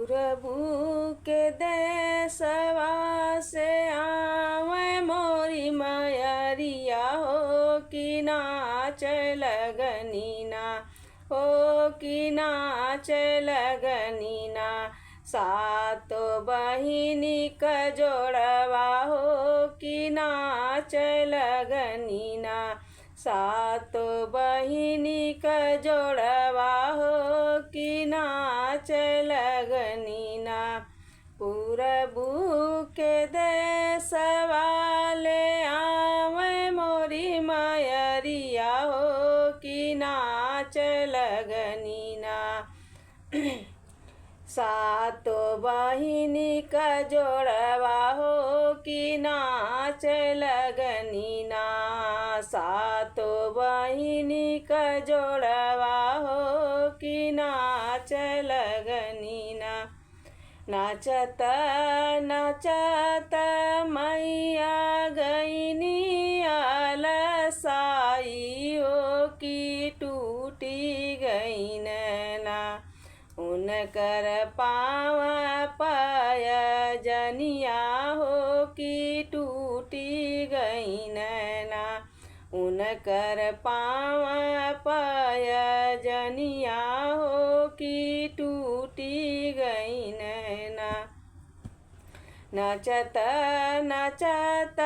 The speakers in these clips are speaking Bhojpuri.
पूरबू के देशवा से आवे मोरी मयरिया हो कि नाच लगनीना हो कि नाच लगनीना। सातो बहिनी क जोड़वा हो कि नाच लगनीना। सातो बहिनी क जोड़वा हो कि नाच लगनीना। पूरबू के देशवा ले आवे मोरी मयरिया हो कि नाच लगनीना। सातो बहिनी का जोड़वा हो कि नाच लगनीना। सातो बहिनी का जोड़वा हो कि नाच लगनीना। नाचत नाचत मैया गईनी अलसाई हो कि टूटी गई नैना। उनकर पाँव पाय जनिया हो कि टूटी गई नैना। उनकर पाँव पाय जनिया हो कि टूटी गई नैना। नचत नचत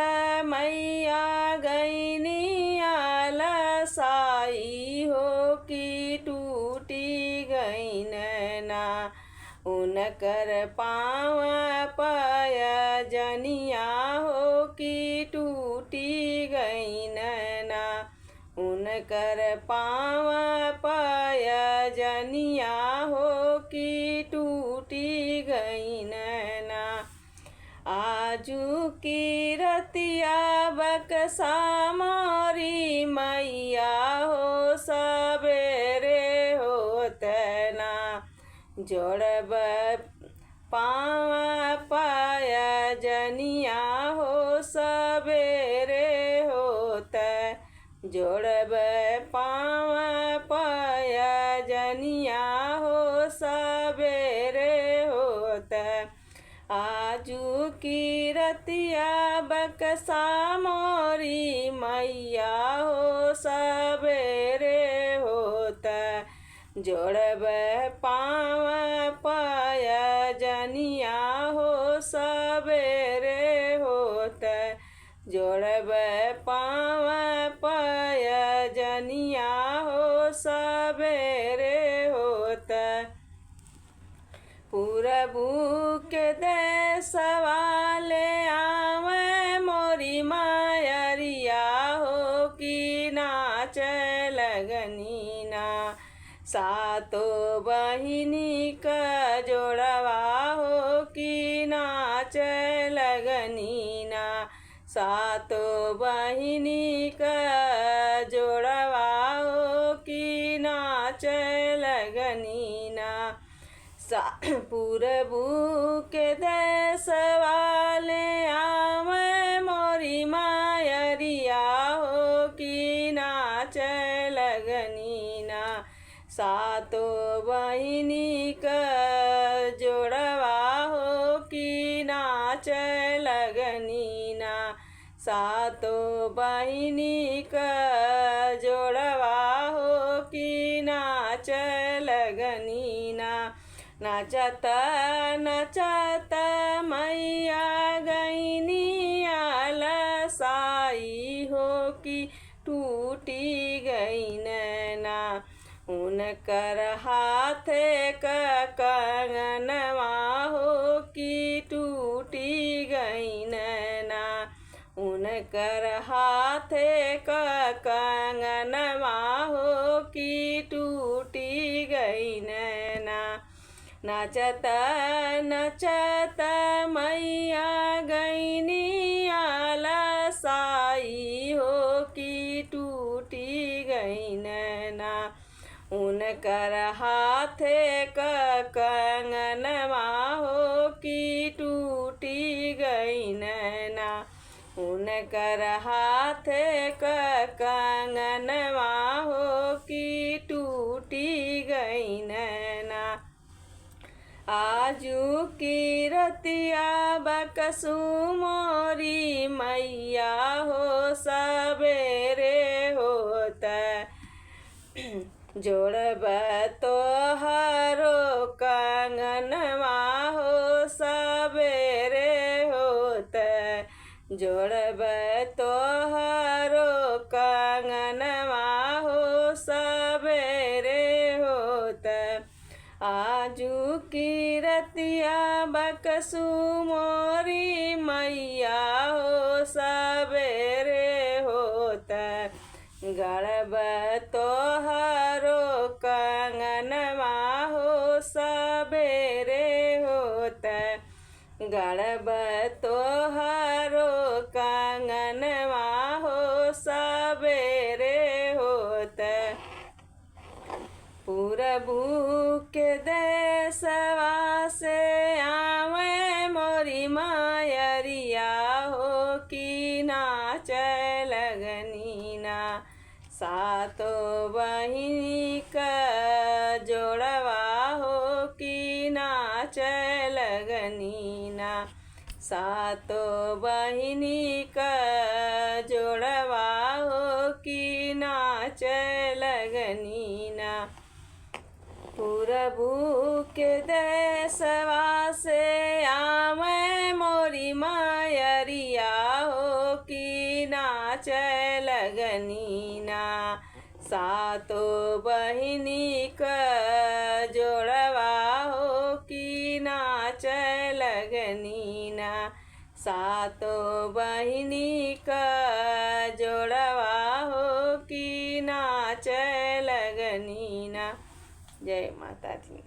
मैया गईनी अलसाई हो कि टूटी गई नैना। उनकर पाँव पाय जनिया हो कि टूटी गई नैना। उनकर पाँव पाय जनिया हो कि टूटी गई नैना। आजू की रतिया बक्सा मोरी मैया हो सबेरे होत ना। जोड़ब पाँव पाय जनिया हो सबेरे होत। जोड़ब पाँव पाय जनिया हो सबेरे होत। आजू की रतिया बक्सा मोरी मैया हो सबेरे होत। जोड़ब पाँव पाय जनिया हो सबेरे होत। जोड़ब पाँव पाय जनिया हो सबेरे होत। पूरबू के देशवा ले आवे मोरी मयरिया हो कि नाच लगनीना। सातो बहिनी का जोड़वा हो कि नाच लगनीना। सातो बहिनी का जोड़वा हो कि नाच लगनीना। पूरबू के देशवा ले आवे मोरी मयरिया हो कि नाच लगनीना। सातो बहिनी का जोड़वा हो कि नाच लगनीना। सातो बहिनी का जोड़वा हो कि नाच लगनीना। नचत नचत मैया गईनी अलसाई हो कि टूटी गई नैना। उनकर हाथे का कंगनवा हो कि टूटी गई नैना। उनकर हाथे का कंगनवा हो कि टूटी गई नैना। नचत नचत मैया गईनी अलसाई हो कि टूटी गई नैना। उनकर हाथे का कंगनवा हो कि टूटी गई नैना। उनकर हाथे का कंगनवा हो कि टूटी गई नैना। आजू की रतिया बकसु मोरी मैया हो सबेरे होता जोड़ब तोहरो कंगनवा हो सबेरे होता जोड़ब तोहरो कंगनवा हो सबेरे होता आजू की रतिया बकसु मोरी मैया हो सबेरे होता गड़ब तोहरो कंगनवा हो सबेरे होता गड़ब तोहरो कंगनवा हो सबेरे होता पूरबू के देशवा से आवे मोरी मायरिया हो की नाच लगनी ना सातो बहिनी का जोड़वा हो की नाच लगनी ना सातो बहिनी का जोड़वा हो की नाच लगनी ना पूरबू के देशवा से आवे मोरी मायरिया हो की नाच लगनी ना सातो बहिनी का जोड़वा हो की नाच लगनी ना सातो बहिनी का जोड़वा हो की नाच लगनी ना। जय माता दी।